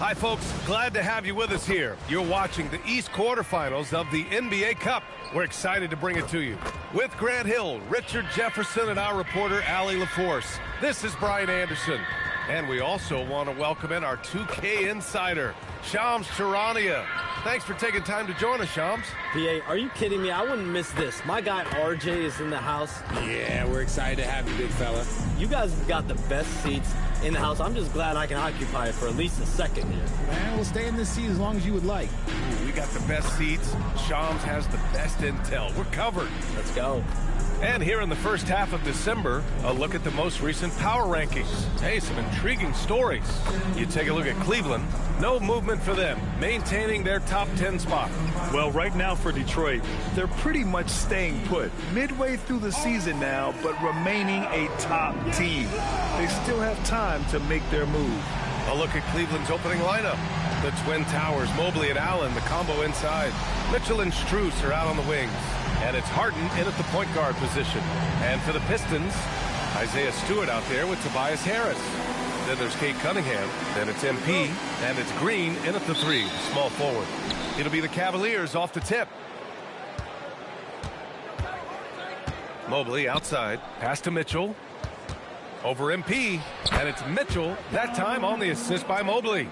Hi, folks. Glad to have you with us here. You're watching the East quarterfinals of the NBA Cup. We're excited to bring it to you. With Grant Hill, Richard Jefferson, and our reporter, Allie LaForce. This is Brian Anderson. And we also want to welcome in our 2K insider, Shams Charania. Thanks for taking time to join us, Shams. PA, are you kidding me? I wouldn't miss this. My guy RJ is in the house. Yeah, we're excited to have you, big fella. You guys have got the best seats in the house. I'm just glad I can occupy it for at least a second here. Man, we'll stay in this seat as long as you would like. Ooh, we got the best seats. Shams has the best intel. We're covered. Let's go. And here in the first half of December, a look at the most recent power rankings. Hey, some intriguing stories. You take a look at Cleveland. No movement for them, maintaining their top 10 spot. Well, right now for Detroit, they're pretty much staying put. Midway through the season now, but remaining a top team. They still have time to make their move. A look at Cleveland's opening lineup. The Twin Towers, Mobley and Allen, the combo inside. Mitchell and Strus are out on the wings. And it's Harden in at the point guard position. And for the Pistons, Isaiah Stewart out there with Tobias Harris. Then there's Kate Cunningham. Then it's MP. And it's Green in at the 3, small forward. It'll be the Cavaliers off the tip. Mobley outside. Pass to Mitchell. Over MP. And it's Mitchell, that time on the assist by Mobley.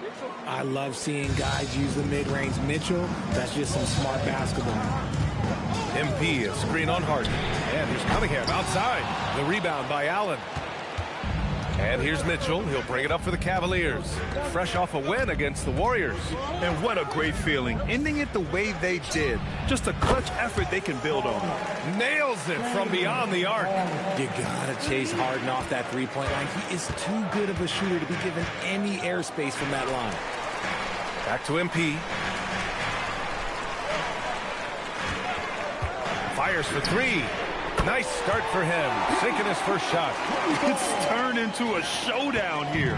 I love seeing guys use the mid-range. Mitchell, that's just some smart basketball. MP, a screen on Harden. And here's Cunningham outside. The rebound by Allen. And here's Mitchell. He'll bring it up for the Cavaliers. Fresh off a win against the Warriors. And what a great feeling, ending it the way they did. Just a clutch effort they can build on. Nails it from beyond the arc. You gotta chase Harden off that three-point line. He is too good of a shooter to be given any airspace from that line. Back to MP. Fires for 3. Nice start for him. Sinking his first shot. It's turned into a showdown here.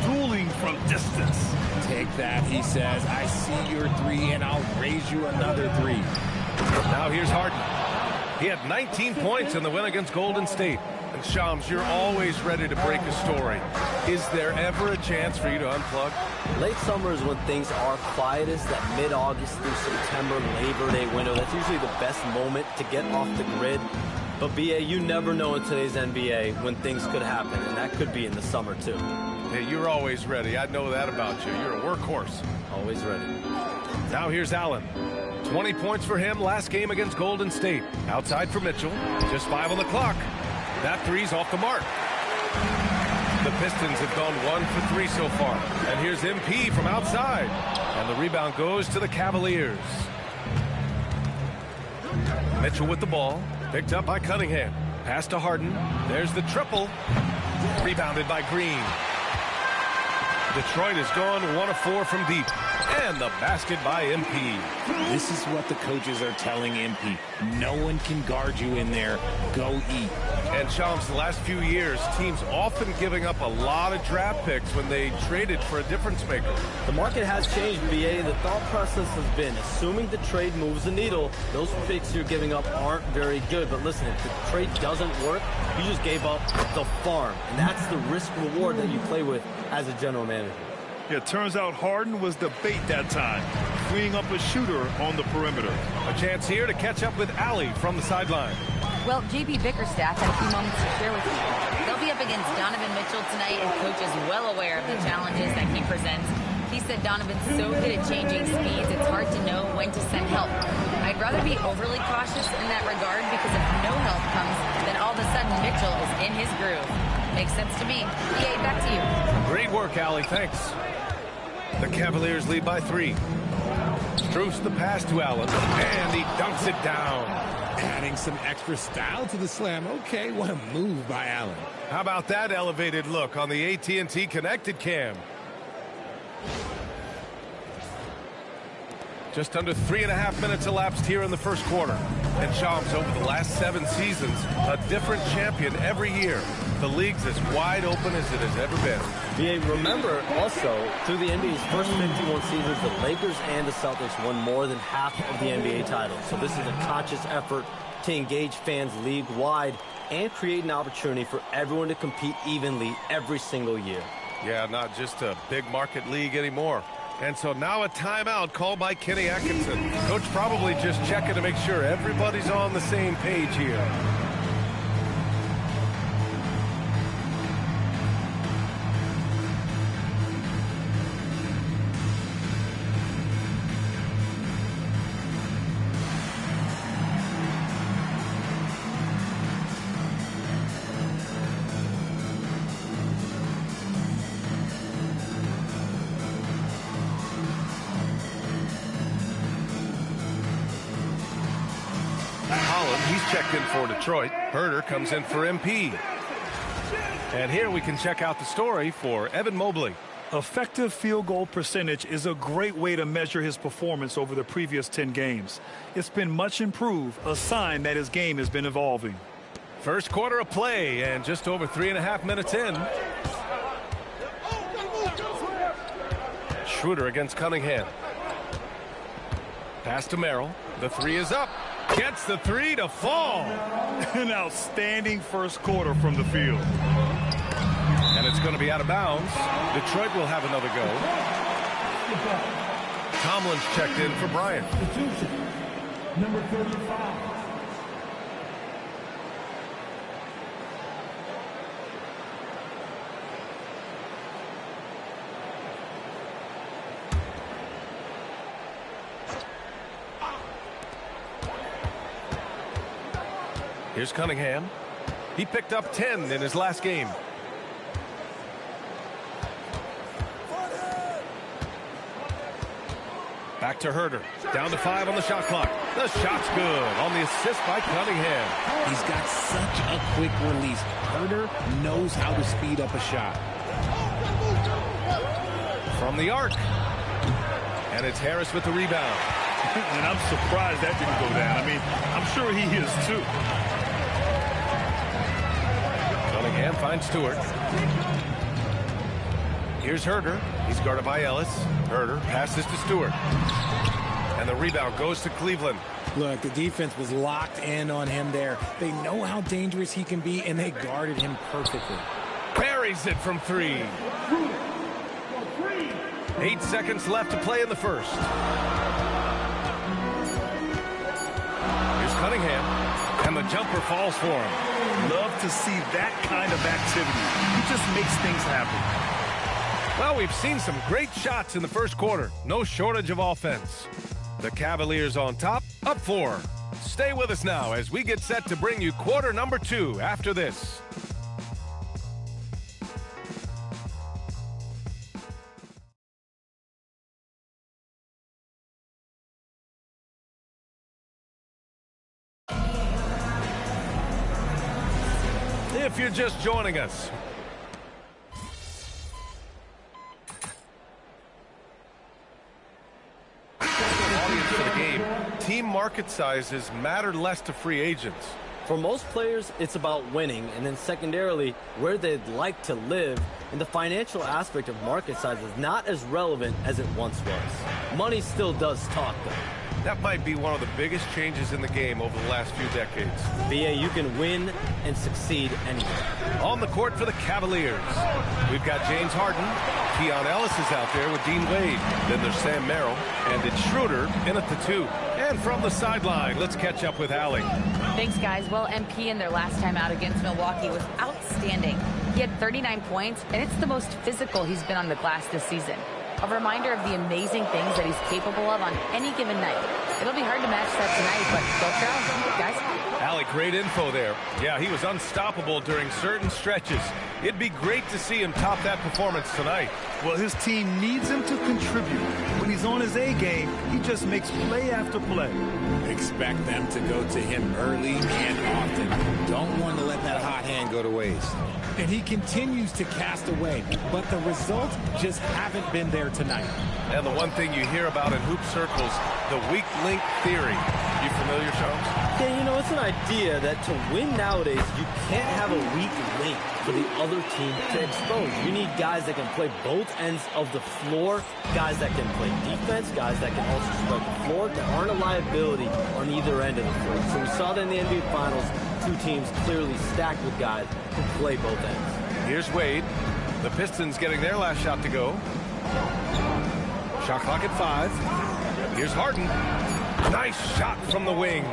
Dueling from distance. Take that, he says. I see your 3, and I'll raise you another 3. Now here's Harden. He had 19 points in the win against Golden State. And Shams, you're always ready to break a story. Is there ever a chance for you to unplug? Late summer is when things are quietest, that mid-August through September Labor Day window. That's usually the best moment to get off the grid. But, BA, you never know in today's NBA when things could happen, and that could be in the summer, too. Hey, you're always ready. I know that about you. You're a workhorse. Always ready. Now here's Allen. 20 points for him last game against Golden State. Outside for Mitchell. Just 5 on the clock. That 3's off the mark. The Pistons have gone 1 for 3 so far. And here's MP from outside. And the rebound goes to the Cavaliers. Mitchell with the ball. Picked up by Cunningham. Pass to Harden. There's the triple. Rebounded by Green. Detroit has gone 1 of 4 from deep. And the basket by MP. This is what the coaches are telling MP. No one can guard you in there. Go eat. And Shams, the last few years, teams often giving up a lot of draft picks when they traded for a difference maker. The market has changed, BA. The thought process has been, assuming the trade moves the needle, those picks you're giving up aren't very good. But listen, if the trade doesn't work, you just gave up the farm. And that's the risk-reward that you play with as a general manager. It turns out Harden was the bait that time, freeing up a shooter on the perimeter. A chance here to catch up with Allie from the sideline. Well, JB Bickerstaff had a few moments to share with you. They'll be up against Donovan Mitchell tonight, and Coach is well aware of the challenges that he presents. He said Donovan's so good at changing speeds, it's hard to know when to send help. I'd rather be overly cautious in that regard because if no help comes, then all of a sudden Mitchell is in his groove. Makes sense to me. EA, back to you. Great work, Allie. Thanks. The Cavaliers lead by 3. Strus the pass to Allen, and he dunks it down. Adding some extra style to the slam. Okay, what a move by Allen. How about that elevated look on the AT&T Connected Cam? Just under 3.5 minutes elapsed here in the first quarter. And Shams, over the last 7 seasons, a different champion every year. The league's as wide open as it has ever been. BA, remember also, through the NBA's first 51 seasons, the Lakers and the Celtics won more than half of the NBA titles. So this is a conscious effort to engage fans league-wide and create an opportunity for everyone to compete evenly every single year. Yeah, not just a big market league anymore. And so now a timeout called by Kenny Atkinson. Coach probably just checking to make sure everybody's on the same page here. He's checked in for Detroit. Herder comes in for MP. And here we can check out the story for Evan Mobley. Effective field goal percentage is a great way to measure his performance over the previous 10 games. It's been much improved, a sign that his game has been evolving. First quarter of play and just over 3.5 minutes in. Schroeder against Cunningham. Pass to Merrill. The three is up. Gets the three to fall. An outstanding first quarter from the field. And it's going to be out of bounds. Detroit will have another go. Tomlin's checked in for Bryant. Number 35. Here's Cunningham. He picked up 10 in his last game. Back to Herder. Down to 5 on the shot clock. The shot's good on the assist by Cunningham. He's got such a quick release. Herder knows how to speed up a shot. From the arc. And it's Harris with the rebound. And I'm surprised that didn't go down. I mean, I'm sure he is too. Cunningham finds Stewart. Here's Herder. He's guarded by Ellis. Herder passes to Stewart. And the rebound goes to Cleveland. Look, the defense was locked in on him there. They know how dangerous he can be, and they guarded him perfectly. Buries it from 3. 8 seconds left to play in the first. Here's Cunningham. And the jumper falls for him. Love to see that kind of activity. He just makes things happen. Well, we've seen some great shots in the first quarter. No shortage of offense. The Cavaliers on top, up 4. Stay with us now as we get set to bring you quarter number 2 after this. If you're just joining us, for the game, team market sizes matter less to free agents. For most players, it's about winning, and then secondarily, where they'd like to live, and the financial aspect of market size is not as relevant as it once was. Money still does talk, though. That might be one of the biggest changes in the game over the last few decades. BA, you can win and succeed anywhere. On the court for the Cavaliers, we've got James Harden. Keon Ellis is out there with Dean Wade. Then there's Sam Merrill, and it's Schroeder in at the 2. And from the sideline, let's catch up with Allie. Thanks, guys. Well, MP in their last time out against Milwaukee was outstanding. He had 39 points, and it's the most physical he's been on the glass this season. A reminder of the amazing things that he's capable of on any given night. It'll be hard to match that tonight, but go try, guys. Allie, great info there. Yeah, he was unstoppable during certain stretches. It'd be great to see him top that performance tonight. Well, his team needs him to contribute. When he's on his A game, he just makes play after play. Expect them to go to him early and often. Don't want to let that hot hand go to waste. And he continues to cast away, but the results just haven't been there tonight. And the one thing you hear about in hoop circles, the weak link theory. You familiar, Shams? Yeah, you know, it's an idea that to win nowadays, you can't have a weak link for the other team to expose. You need guys that can play both ends of the floor, guys that can play defense, guys that can also spread the floor, that aren't a liability on either end of the floor. So we saw that in the NBA Finals, two teams clearly stacked with guys who play both ends. Here's Wade. The Pistons getting their last shot to go. Shot clock at 5. Here's Harden. Nice shot from the wing.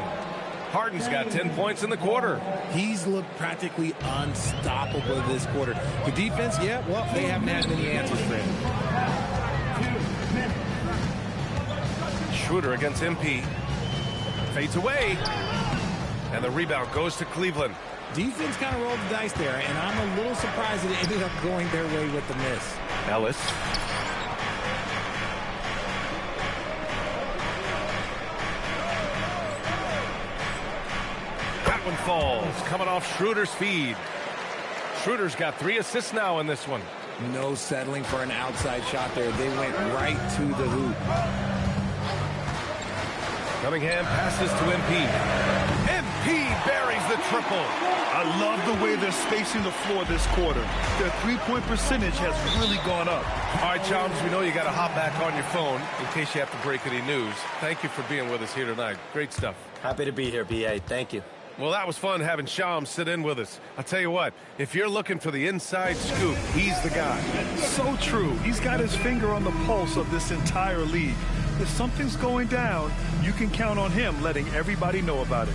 Harden's got 10 points in the quarter. He's looked practically unstoppable this quarter. The defense, yeah, well, they haven't had many answers for him. Schroeder against MP. Fades away. And the rebound goes to Cleveland. Defense kind of rolled the dice there, and I'm a little surprised that it ended up going their way with the miss. Ellis. That one falls, coming off Schroeder's feed. Schroeder's got 3 assists now in this one. No settling for an outside shot there. They went right to the hoop. Cunningham passes to MP. MP buries the triple. I love the way they're spacing the floor this quarter. Their three-point percentage has really gone up. All right, Chums, we know you got to hop back on your phone in case you have to break any news. Thank you for being with us here tonight. Great stuff. Happy to be here, BA. Thank you. Well, that was fun having Shams sit in with us. I'll tell you what, if you're looking for the inside scoop, he's the guy. So true. He's got his finger on the pulse of this entire league. If something's going down, you can count on him letting everybody know about it.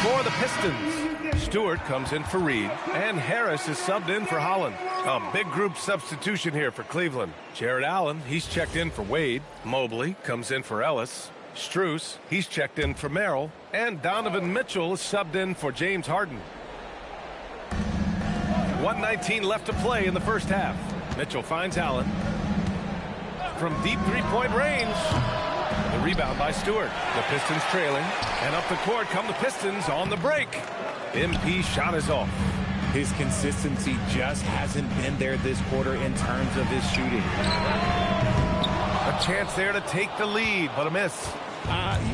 For the Pistons, Stewart comes in for Reed, and Harris is subbed in for Holland. A big group substitution here for Cleveland. Jared Allen, he's checked in for Wade. Mobley comes in for Ellis. Strus, he's checked in for Merrill. And Donovan Mitchell is subbed in for James Harden. 1:19 left to play in the first half. Mitchell finds Allen. From deep three-point range. The rebound by Stewart. The Pistons trailing. And up the court come the Pistons on the break. MP shot is off. His consistency just hasn't been there this quarter in terms of his shooting. A chance there to take the lead, but a miss.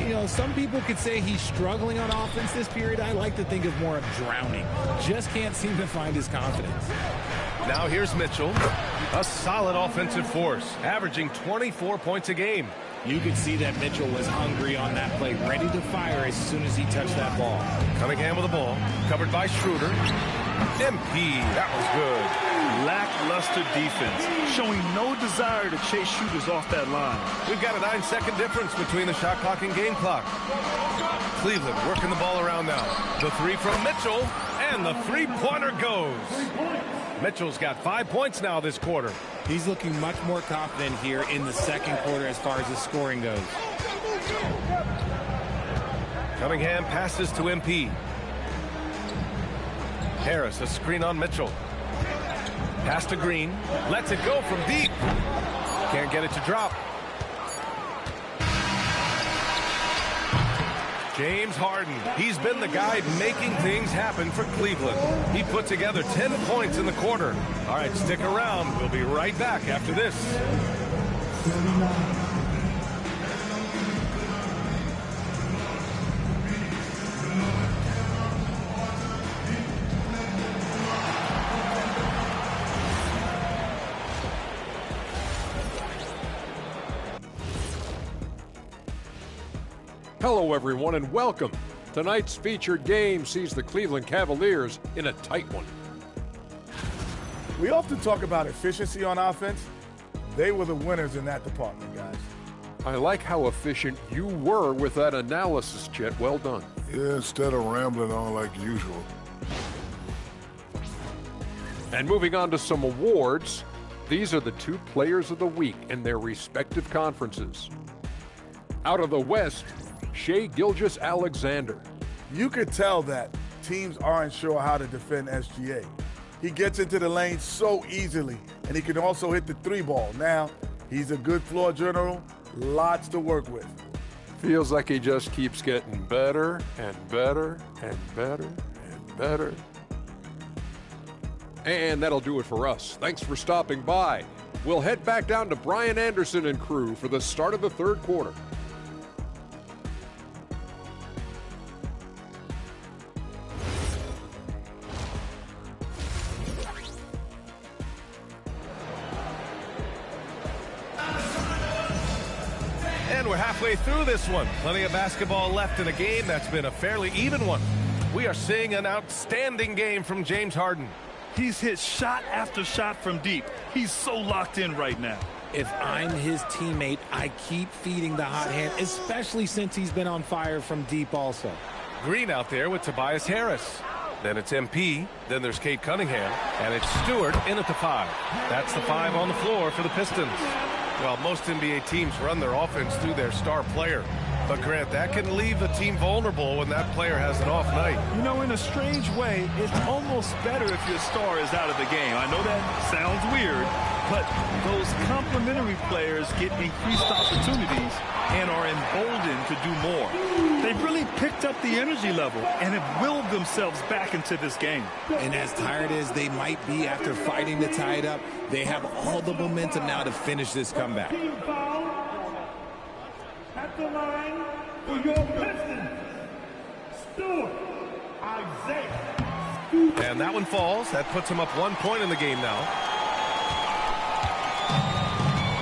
You know, some people could say he's struggling on offense this period. I like to think of more of drowning. Just can't seem to find his confidence. Now here's Mitchell. A solid offensive force, averaging 24 points a game. You could see that Mitchell was hungry on that play, ready to fire as soon as he touched that ball. Cunningham with the ball, covered by Schroeder. MP, that was good. Lackluster defense, showing no desire to chase shooters off that line. We've got a 9-second difference between the shot clock and game clock. Cleveland working the ball around now. The three from Mitchell, and the three-pointer goes. Mitchell's got 5 points now this quarter. He's looking much more confident here in the second quarter as far as his scoring goes. Cunningham passes to MP. Harris, a screen on Mitchell. Pass to Green. Lets it go from deep. Can't get it to drop. James Harden. He's been the guy making things happen for Cleveland. He put together 10 points in the quarter. All right, stick around. We'll be right back after this. Hello, everyone, and welcome. Tonight's featured game sees the Cleveland Cavaliers in a tight one. We often talk about efficiency on offense. They were the winners in that department, guys. I like how efficient you were with that analysis, Chet. Well done. Yeah, instead of rambling on like usual. And moving on to some awards, these are the 2 players of the week in their respective conferences. Out of the West, Shai Gilgeous-Alexander. You could tell that teams aren't sure how to defend SGA. He gets into the lane so easily, and he can also hit the 3-ball. Now, he's a good floor general, lots to work with. Feels like he just keeps getting better and better and better and better. And that'll do it for us. Thanks for stopping by. We'll head back down to Brian Anderson and crew for the start of the third quarter. And we're halfway through this one. Plenty of basketball left in a game that's been a fairly even one. We are seeing an outstanding game from James Harden. He's hit shot after shot from deep. He's so locked in right now. If I'm his teammate, I keep feeding the hot hand, especially since he's been on fire from deep also. Green out there with Tobias Harris. Then it's MP. Then there's Kate Cunningham. And it's Stewart in at the 5. That's the 5 on the floor for the Pistons. Well, most NBA teams run their offense through their star player. But, Grant, that can leave the team vulnerable when that player has an off night. You know, in a strange way, it's almost better if your star is out of the game. I know that sounds weird, but those complementary players get increased opportunities and are emboldened to do more. They've really picked up the energy level and have willed themselves back into this game. And as tired as they might be after fighting to tie it up, they have all the momentum now to finish this comeback. At the line for your Pistons, Stewart, RoZay. And that one falls. That puts him up 1 point in the game now.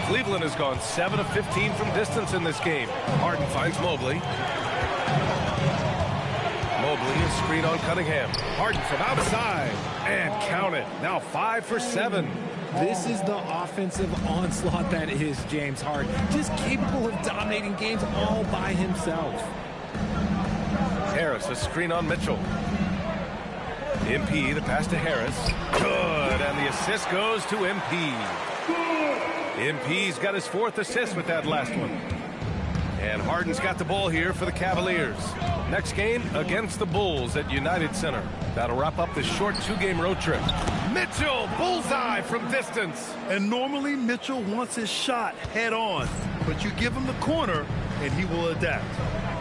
Cleveland has gone 7 of 15 from distance in this game. Harden finds Mobley. Mobley is screen on Cunningham. Harden from outside. And count it. Now 5 for 7. This is the offensive onslaught that is James Harden. Just capable of dominating games all by himself. Harris, a screen on Mitchell. MP, the pass to Harris. Good, and the assist goes to MP. MP's got his 4th assist with that last one. And Harden's got the ball here for the Cavaliers. Next game against the Bulls at United Center. That'll wrap up this short 2-game road trip. Mitchell, bullseye from distance. And normally Mitchell wants his shot head on, but you give him the corner and he will adapt.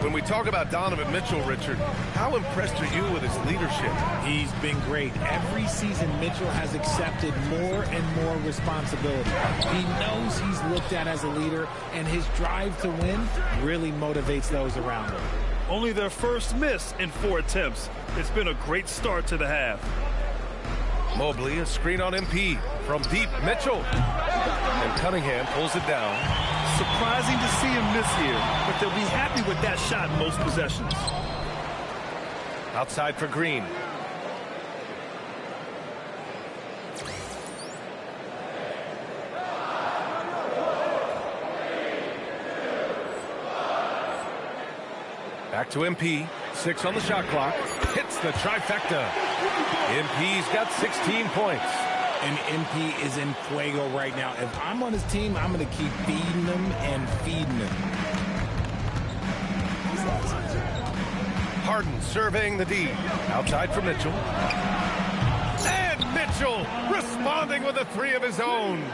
When we talk about Donovan Mitchell, Richard, how impressed are you with his leadership? He's been great. Every season, Mitchell has accepted more and more responsibility. He knows he's looked at as a leader, and his drive to win really motivates those around him. Only their first miss in 4 attempts. It's been a great start to the half. Mobley, a screen on MP. From deep, Mitchell. And Cunningham pulls it down. Surprising to see him miss here, but they'll be happy with that shot most possessions. Outside for Green. Back to MP. 6 on the shot clock. Hits the trifecta. MP's got 16 points. And MP is in fuego right now. If I'm on his team, I'm going to keep feeding him and feeding him. Harden surveying the D. Outside for Mitchell. And Mitchell responding with a 3 of his own.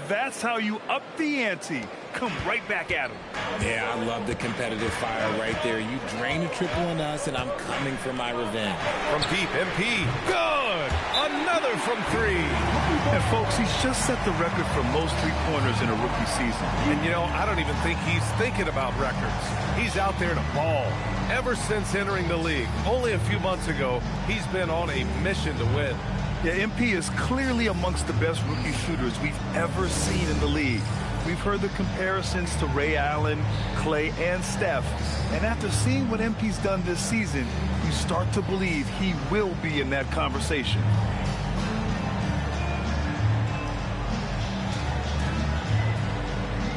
That's how you up the ante. Come right back at him. Yeah, I love the competitive fire right there. You drain a triple on us, and I'm coming for my revenge. From deep, MP. Good! Another from 3. And, folks, he's just set the record for most three-pointers in a rookie season. And, you know, I don't even think he's thinking about records. He's out there to ball. Ever since entering the league, only a few months ago, he's been on a mission to win. Yeah, MP is clearly amongst the best rookie shooters we've ever seen in the league. We've heard the comparisons to Ray Allen, Clay, and Steph. And after seeing what MP's done this season, you start to believe he will be in that conversation.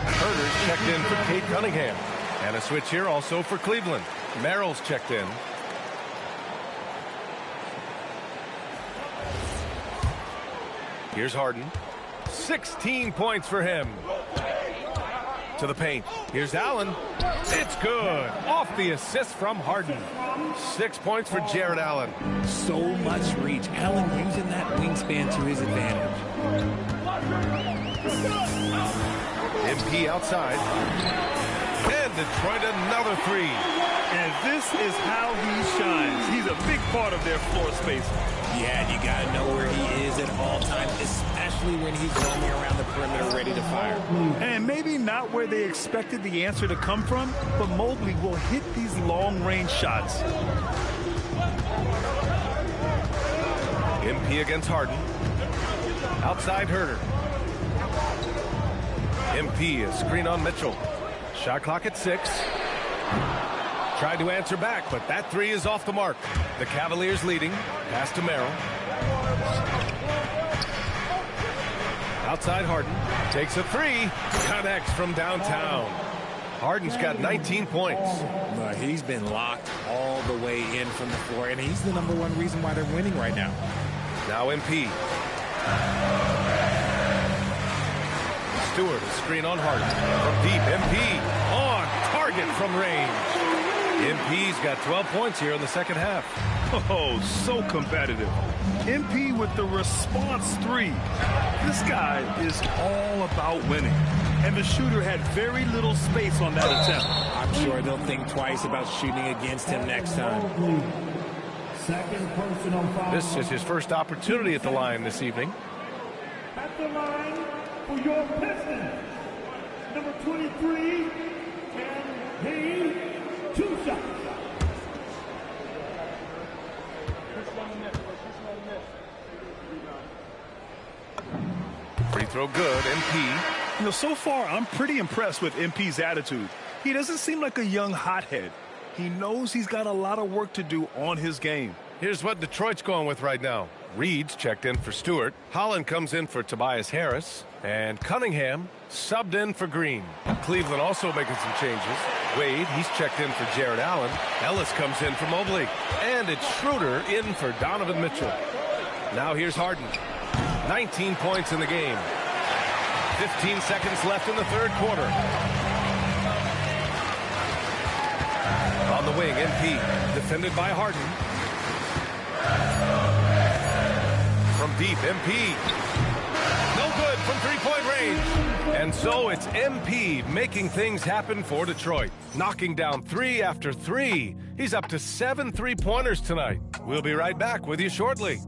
Herter's checked in for Kate Cunningham. And a switch here also for Cleveland. Merrill's checked in. Here's Harden. 16 points for him. To the paint. Here's Allen. It's good. Off the assist from Harden. 6 points for Jared Allen. So much reach. Allen using that wingspan to his advantage. MP outside. And Detroit another 3. And this is how he shines. He's a big part of their floor space. Yeah, you got to know where he is at all times, especially when he's roaming around the perimeter ready to fire. And maybe not where they expected the answer to come from, but Mobley will hit these long-range shots. MP against Harden. Outside Herter. MP, a screen on Mitchell. Shot clock at 6. Tried to answer back, but that three is off the mark. The Cavaliers leading. Pass to Merrill. Outside Harden. Takes a three. Connects from downtown. Harden's got 19 points. He's been locked all the way in from the floor, and he's the #1 reason why they're winning right now. Now MP. Stewart, a screen on Harden. From deep, MP on target from range. MP's got 12 points here in the second half. Oh, so competitive. MP with the response three. This guy is all about winning. And the shooter had very little space on that attempt. I'm sure they'll think twice about shooting against him next time. Second personal foul. This is his first opportunity at the line this evening. At the line for your Pistons, number 23, and he, 2 shots. Free throw good, MP. You know, so far, I'm pretty impressed with MP's attitude. He doesn't seem like a young hothead. He knows he's got a lot of work to do on his game. Here's what Detroit's going with right now. Reed's checked in for Stewart. Holland comes in for Tobias Harris. And Cunningham subbed in for Green. Cleveland also making some changes. Wade, he's checked in for Jared Allen. Ellis comes in for Mobley. And it's Schroeder in for Donovan Mitchell. Now here's Harden. 19 points in the game. 15 seconds left in the third quarter. On the wing, MP, defended by Harden. From deep, MP. No good from three-point range. And so it's MP making things happen for Detroit. Knocking down 3 after 3. He's up to 7 three-pointers tonight. We'll be right back with you shortly.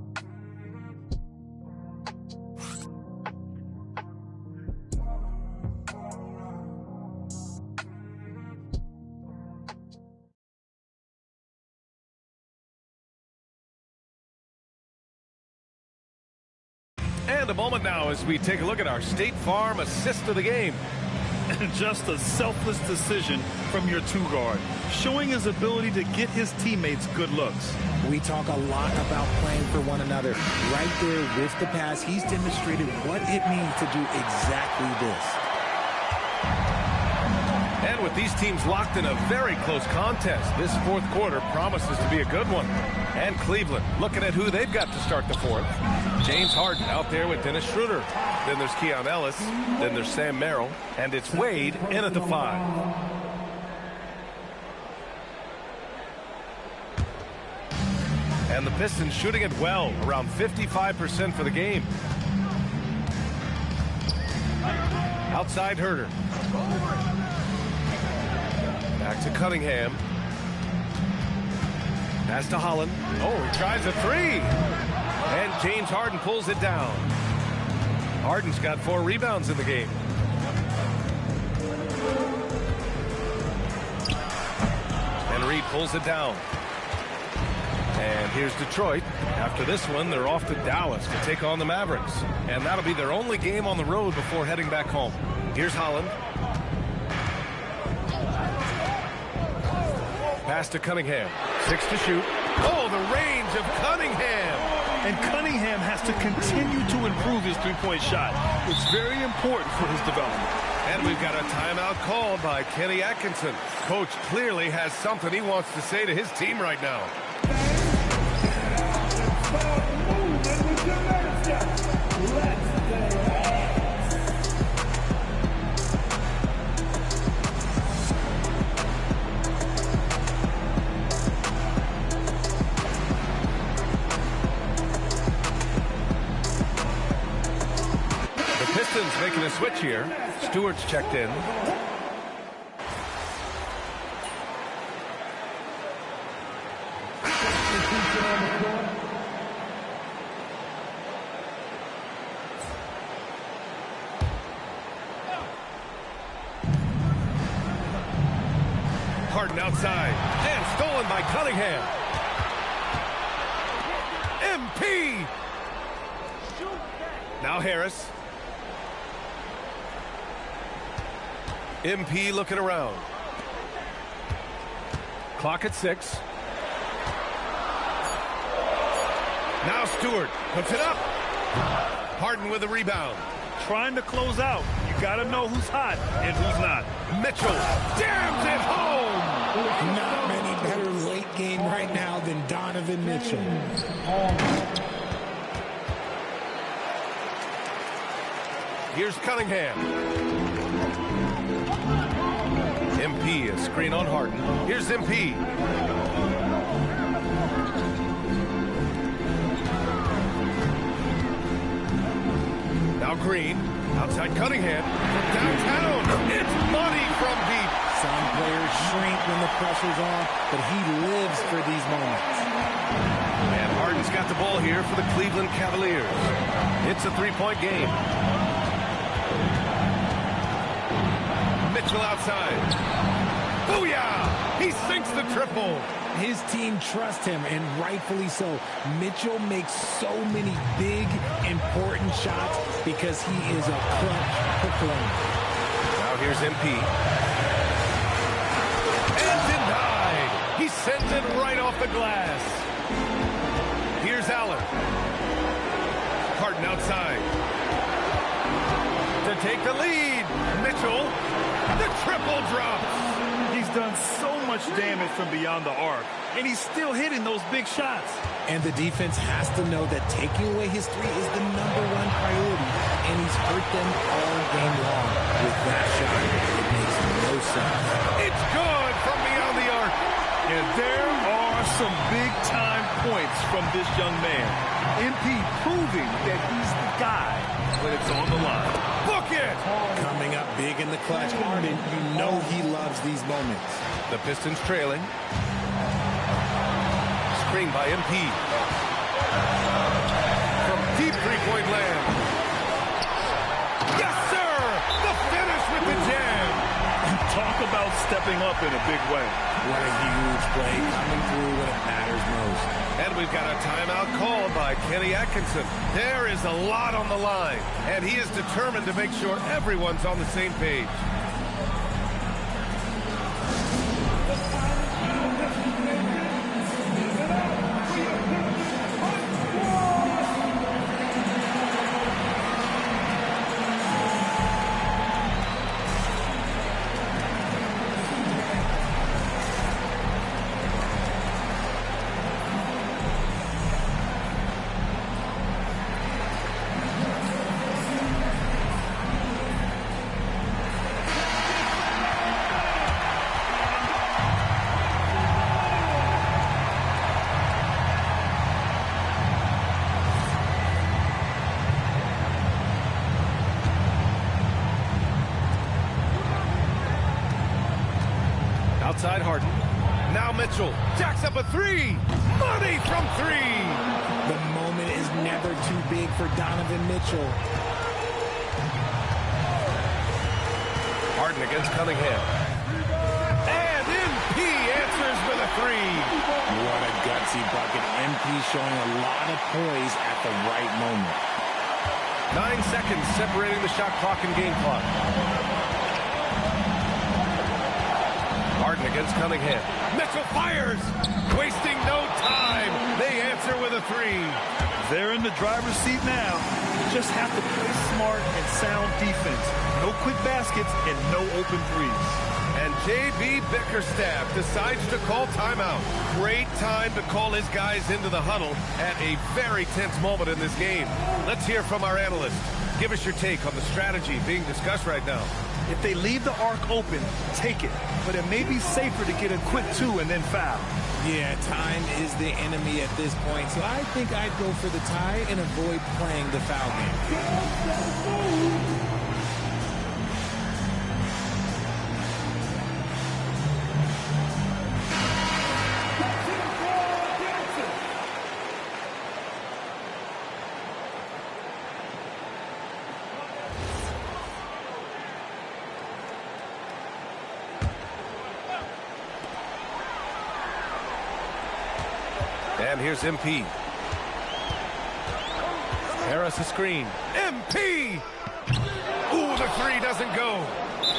And a moment now as we take a look at our State Farm assist of the game. And just a selfless decision from your two-guard, showing his ability to get his teammates good looks. We talk a lot about playing for one another. Right there with the pass, he's demonstrated what it means to do exactly this. And with these teams locked in a very close contest, this fourth quarter promises to be a good one. And Cleveland looking at who they've got to start the fourth. James Harden out there with Dennis Schroeder. Then there's Keon Ellis. Then there's Sam Merrill. And it's Wade in at the 5. And the Pistons shooting it well, around 55% for the game. Outside Herter. Back to Cunningham. Pass to Holland. Oh, he tries a three. And James Harden pulls it down. Harden's got 4 rebounds in the game. And Reed pulls it down. And here's Detroit. After this one, they're off to Dallas to take on the Mavericks. And that'll be their only game on the road before heading back home. Here's Holland. Pass to Cunningham. 6 to shoot. Oh, the range of Cunningham. And Cunningham has to continue to improve his three-point shot. It's very important for his development. And we've got a timeout called by Kenny Atkinson. Coach clearly has something he wants to say to his team right now. Pistons making a switch here. Stewart's checked in. Harden outside. And stolen by Cunningham. MP. Now Harris. MP looking around. Clock at 6. Now Stewart puts it up. Harden with the rebound. Trying to close out. You got to know who's hot and who's not. Mitchell jams it home. Not many better late game right now than Donovan Mitchell. Here's Cunningham. MP, a screen on Harden. Here's MP. Now Green, outside Cunningham, from downtown. It's money from deep. Some players shrink when the pressure's on, but he lives for these moments. And Harden's got the ball here for the Cleveland Cavaliers. It's a three-point game. Mitchell outside. Booyah! He sinks the triple. His team trusts him, and rightfully so. Mitchell makes so many big, important shots because he is a clutch performer. Now here's MP. And denied. He sends it right off the glass. Here's Allen. Harden outside. To take the lead. Mitchell. The triple drops. He's done so much damage from beyond the arc, and he's still hitting those big shots. And the defense has to know that taking away his three is the #1 priority, and he's hurt them all game long with that shot. It makes no sense. It's good from beyond the arc. And there are some big-time points from this young man. MP proving that he's the guy when it's on the line. Book it! Coming up big in the clutch, Harden, you know he loves these moments. The Pistons trailing. Screen by MP. From deep three-point land. Yes, sir! The finish with the jam. Talk about stepping up in a big way. What a huge play coming through when it matters most. And we've got a timeout called by Kenny Atkinson. There is a lot on the line, and he is determined to make sure everyone's on the same page. Outside Harden. Now Mitchell jacks up a three. Money from three. The moment is never too big for Donovan Mitchell. Harden against Cunningham. And MP answers with a three. What a gutsy bucket. MP showing a lot of poise at the right moment. 9 seconds separating the shot clock and game clock. Harden against Cunningham. Mitchell fires. Wasting no time. They answer with a three. They're in the driver's seat now. Just have to play smart and sound defense. No quick baskets and no open threes. And J.B. Bickerstaff decides to call timeout. Great time to call his guys into the huddle at a very tense moment in this game. Let's hear from our analyst. Give us your take on the strategy being discussed right now. If they leave the arc open, take it. But it may be safer to get a quick two and then foul. Yeah, time is the enemy at this point, so I think I'd go for the tie and avoid playing the foul game. And here's MP. Harris a screen. MP! Ooh, the three doesn't go.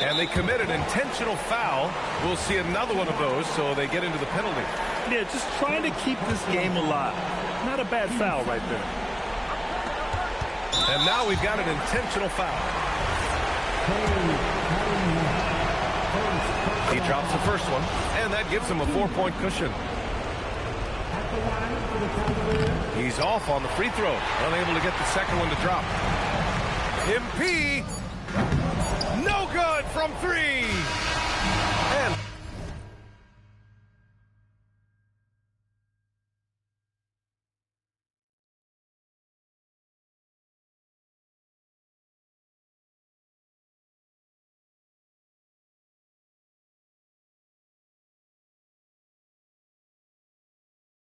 And they commit an intentional foul. We'll see another one of those, so they get into the penalty. Yeah, just trying to keep this game alive. Not a bad foul right there. And now we've got an intentional foul. He drops the first one, and that gives him a 4-point cushion. He's off on the free throw, unable to get the second one to drop. MP, no good from 3.